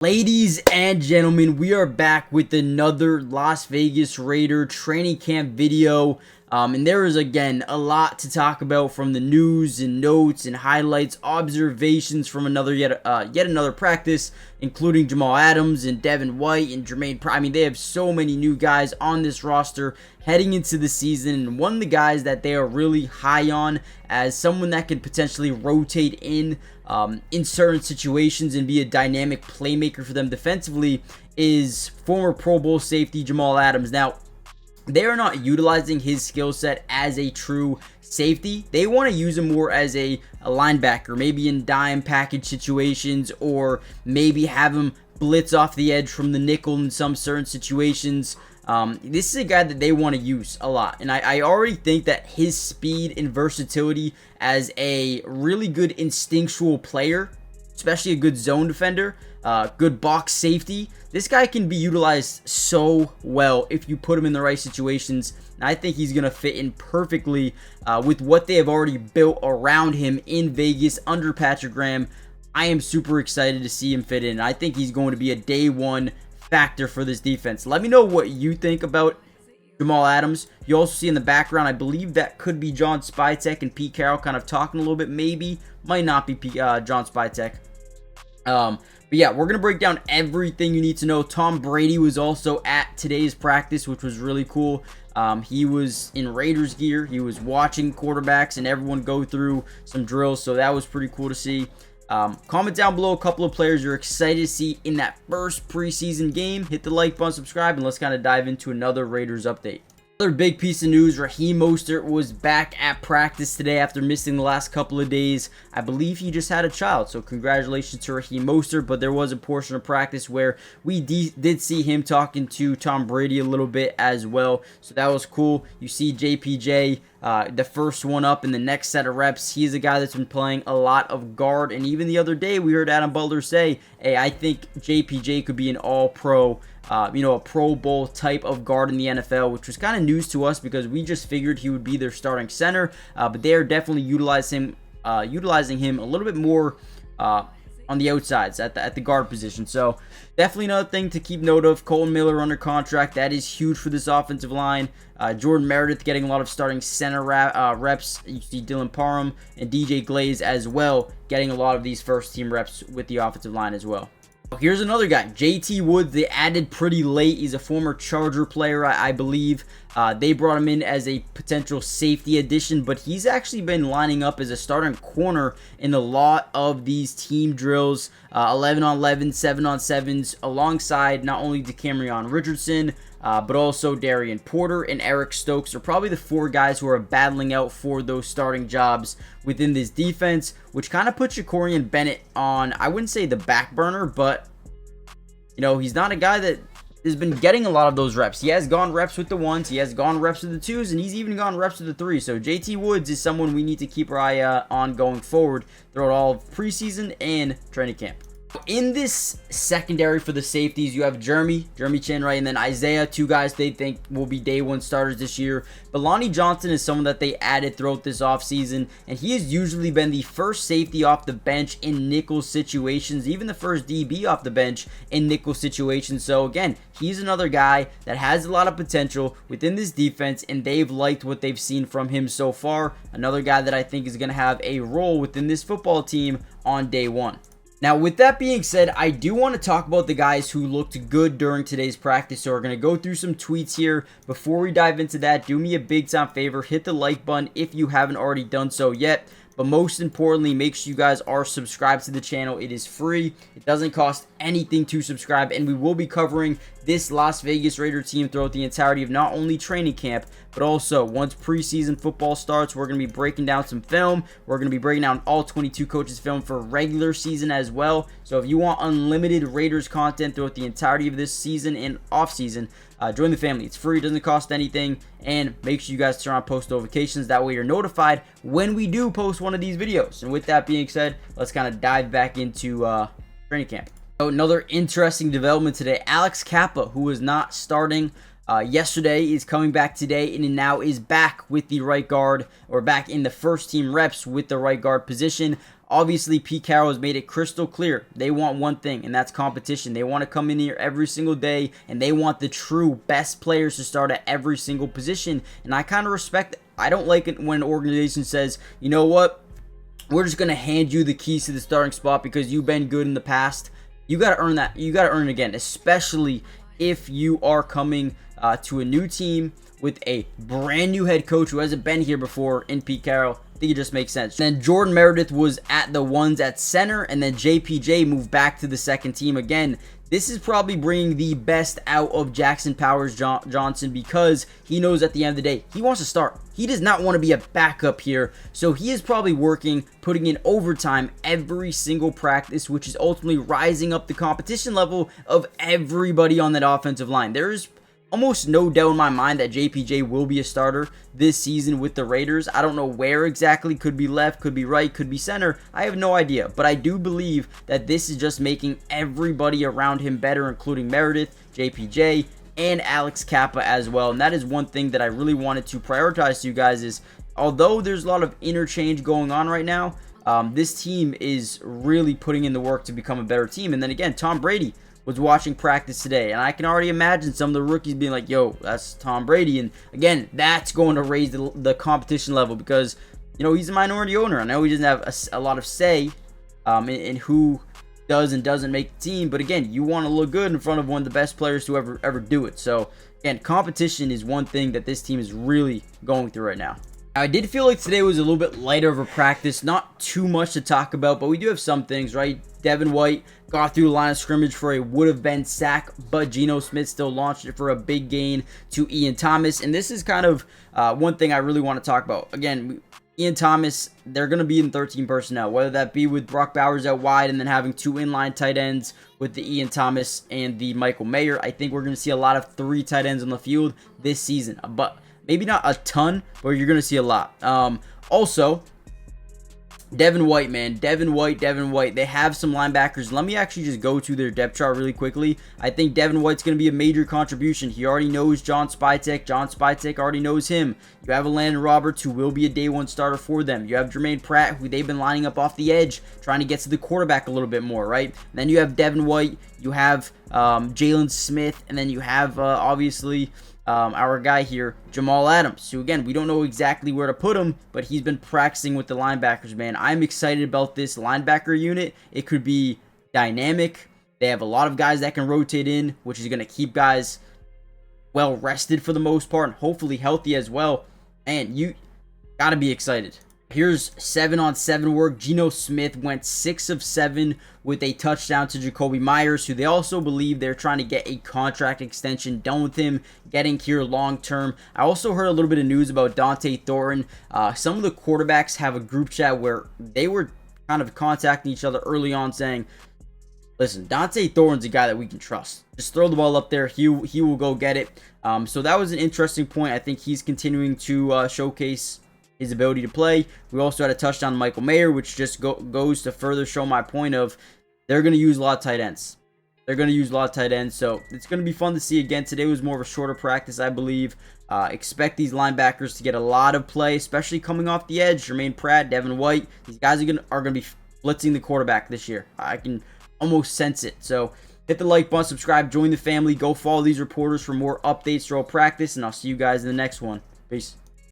Ladies and gentlemen, we are back with another Las Vegas Raider training camp video. And there is, again, a lot to talk about from the news and notes and highlights, observations from yet another practice, including Jamal Adams and Devin White and Jermaine. I mean, they have so many new guys on this roster heading into the season. And one of the guys that they are really high on as someone that could potentially rotate in certain situations and be a dynamic playmaker for them defensively is former Pro Bowl safety Jamal Adams. Now, they are not utilizing his skill set as a true safety. They want to use him more as a linebacker, maybe in dime package situations, or maybe have him blitz off the edge from the nickel in some certain situations. This is a guy that they want to use a lot, and I already think that his speed and versatility as a really good instinctual player, especially a good zone defender, good box safety, this guy can be utilized so well if you put him in the right situations. And I think he's going to fit in perfectly with what they have already built around him in Vegas under Patrick Graham. I am super excited to see him fit in. I think he's going to be a day one factor for this defense. Let me know what you think about Jamal Adams. You also see in the background, I believe that could be John Spytek and Pete Carroll kind of talking a little bit. Maybe, might not be John Spytek. But yeah, we're going to break down everything you need to know. Tom Brady was also at today's practice, which was really cool. He was in Raiders gear. He was watching quarterbacks and everyone go through some drills, so that was pretty cool to see. Comment down below a couple of players you're excited to see in that first preseason game. Hit the like button, subscribe, and let's kind of dive into another Raiders update. Another big piece of news, Raheem Mostert was back at practice today after missing the last couple of days. I believe he just had a child, so congratulations to Raheem Mostert. But there was a portion of practice where we did see him talking to Tom Brady a little bit as well, so that was cool. You see JPJ, the first one up in the next set of reps. He's a guy that's been playing a lot of guard, and even the other day we heard Adam Butler say, hey, I think JPJ could be an all-pro, a Pro Bowl type of guard in the NFL, which was kind of news to us because we just figured he would be their starting center, but they are definitely utilizing him a little bit more on the outsides at the guard position. So definitely another thing to keep note of. Colton Miller under contract. That is huge for this offensive line. Jordan Meredith getting a lot of starting center reps. You see Dylan Parham and DJ Glaze as well getting a lot of these first team reps with the offensive line as well. Here's another guy, JT Woods. They added pretty late. He's a former Charger player, I believe. They brought him in as a potential safety addition, but he's actually been lining up as a starting corner in a lot of these team drills, 11 on 11, 7 on 7s, alongside not only DeCamerion Richardson, but also Darien Porter and Eric Stokes are probably the four guys who are battling out for those starting jobs within this defense, which kind of puts Jacorian Bennett on, I wouldn't say the back burner, but he's not a guy that has been getting a lot of those reps. He has gone reps with the ones, he has gone reps with the twos, and he's even gone reps with the threes. So JT Woods is someone we need to keep our eye on going forward throughout all of preseason and training camp. In this secondary for the safeties, you have Jeremy Chin, right, and then Isaiah, two guys they think will be day one starters this year. But Lonnie Johnson is someone that they added throughout this offseason, and he has usually been the first safety off the bench in nickel situations, even the first DB off the bench in nickel situations. So again, he's another guy that has a lot of potential within this defense, and they've liked what they've seen from him so far. Another guy that I think is going to have a role within this football team on day one. Now, with that being said, I do want to talk about the guys who looked good during today's practice. So we're going to go through some tweets here. Before we dive into that, do me a big time favor. Hit the like button if you haven't already done so yet. But most importantly, make sure you guys are subscribed to the channel. It is free. It doesn't cost anything to subscribe. And we will be covering this Las Vegas Raider team throughout the entirety of not only training camp, but also once preseason football starts, we're going to be breaking down some film. We're going to be breaking down all 22 coaches' film for regular season as well. So if you want unlimited Raiders content throughout the entirety of this season and off season, join the family. It's free, doesn't cost anything, and make sure you guys turn on post notifications. That way you're notified when we do post one of these videos. And with that being said, let's kind of dive back into training camp. So another interesting development today, Alex Kappa, who was not starting yesterday, is coming back today, and now is back with the right guard, or back in the first team reps with the right guard position. Obviously, Pete Carroll has made it crystal clear. They want one thing, and that's competition. They want to come in here every single day, and they want the true best players to start at every single position. And I kind of respect it. I don't like it when an organization says, you know what, we're just going to hand you the keys to the starting spot because you've been good in the past. You got to earn that. You got to earn it again, especially if you are coming to a new team with a brand new head coach who hasn't been here before in Pete Carroll. I think it just makes sense. Then Jordan Meredith was at the ones at center, and then JPJ moved back to the second team again. This is probably bringing the best out of Jackson Powers Johnson because he knows at the end of the day, he wants to start. He does not want to be a backup here. So he is probably working, putting in overtime every single practice, which is ultimately rising up the competition level of everybody on that offensive line. There is almost no doubt in my mind that JPJ will be a starter this season with the Raiders. I don't know where exactly. Could be left, could be right, could be center. I have no idea. But I do believe that this is just making everybody around him better, including Meredith, JPJ, and Alex Kappa as well. And that is one thing that I really wanted to prioritize to you guys is, although there's a lot of interchange going on right now, this team is really putting in the work to become a better team. And then again, Tom Brady was watching practice today, and I can already imagine some of the rookies being like, yo, that's Tom Brady. And again, that's going to raise the competition level because, you know, he's a minority owner. I know he doesn't have a lot of say in who does and doesn't make the team, but again, you want to look good in front of one of the best players to ever do it. So again, competition is one thing that this team is really going through right now. I did feel like today was a little bit lighter of a practice, not too much to talk about, but we do have some things, right? Devin White got through the line of scrimmage for a would-have-been sack, but Geno Smith still launched it for a big gain to Ian Thomas, and this is kind of one thing I really want to talk about. Again, Ian Thomas, they're going to be in 13 personnel, whether that be with Brock Bowers out wide and then having two inline tight ends with the Ian Thomas and the Michael Mayer. I think we're going to see a lot of 3 tight ends on the field this season, but maybe not a ton, but you're going to see a lot. Also, Devin White, man. Devin White. They have some linebackers. Let me actually just go to their depth chart really quickly. I think Devin White's going to be a major contribution. He already knows John Spytek. John Spytek already knows him. You have a Landon Roberts who will be a day one starter for them. You have Jermaine Pratt, who they've been lining up off the edge, trying to get to the quarterback a little bit more, right? And then you have Devin White. You have Jalen Smith. And then you have, obviously, our guy here, Jamal Adams, who again, we don't know exactly where to put him, but he's been practicing with the linebackers, man. I'm excited about this linebacker unit. It could be dynamic. They have a lot of guys that can rotate in, which is going to keep guys well rested for the most part and hopefully healthy as well. And you got to be excited. Here's 7-on-7 work. Geno Smith went 6 of 7 with a touchdown to Jacoby Myers, who they also believe they're trying to get a contract extension done with him, getting here long term. I also heard a little bit of news about Dont'e Thornton. Some of the quarterbacks have a group chat where they were kind of contacting each other early on saying, listen, Dont'e Thornton's a guy that we can trust. Just throw the ball up there. He will go get it. So that was an interesting point. I think he's continuing to showcase his ability to play. We also had a touchdown to Michael Mayer, which just goes to further show my point of they're going to use a lot of tight ends. So it's going to be fun to see. Again, today was more of a shorter practice, I believe. Expect these linebackers to get a lot of play, especially coming off the edge. Jermaine Pratt, Devin White. These guys are going to be blitzing the quarterback this year. I can almost sense it. So hit the like button, subscribe, join the family. Go follow these reporters for more updates throughout practice, and I'll see you guys in the next one. Peace.